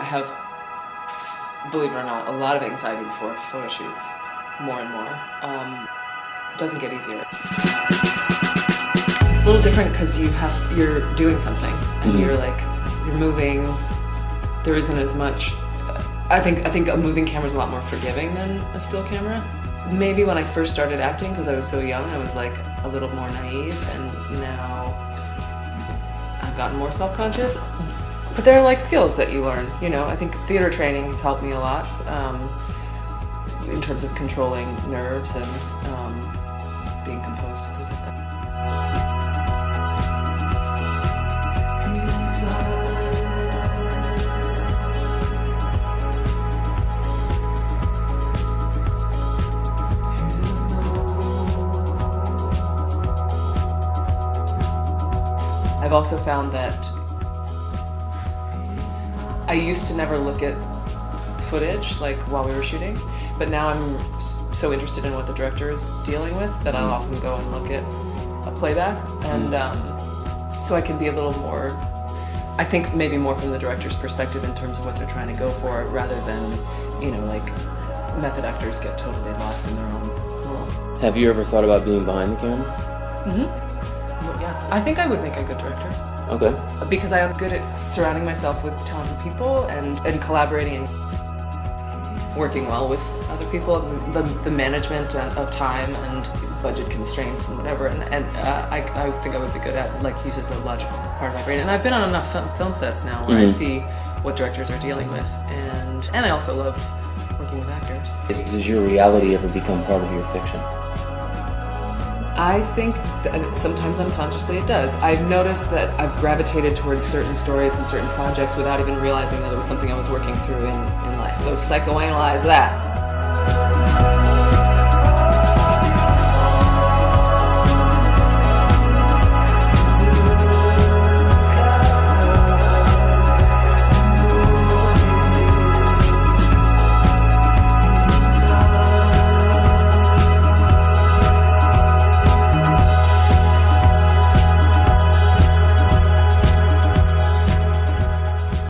have, believe it or not, a lot of anxiety before photo shoots, more and more. It doesn't get easier. It's a little different because you're doing something and you're moving. There isn't as much. I think a moving camera is a lot more forgiving than a still camera. Maybe when I first started acting, because I was so young, I was like a little more naive, and now I've gotten more self-conscious. But they're like skills that you learn, you know. I think theater training has helped me a lot in terms of controlling nerves and being composed and things like that. I've also found that I used to never look at footage like while we were shooting, but now I'm so interested in what the director is dealing with that I'll often go and look at a playback, and so I can be a little more, I think maybe more from the director's perspective in terms of what they're trying to go for, rather than, you know, like method actors get totally lost in their own world. Have you ever thought about being behind the camera? Yeah, I think I would make a good director. Okay. Because I am good at surrounding myself with talented people and collaborating and working well with other people, the management of time and budget constraints and whatever, and I think I would be good at, like, uses the logical part of my brain. And I've been on enough film sets now where I see what directors are dealing with, and I also love working with actors. Does your reality ever become part of your fiction? I think that sometimes unconsciously it does. I've noticed that I've gravitated towards certain stories and certain projects without even realizing that it was something I was working through in life. So psychoanalyze that.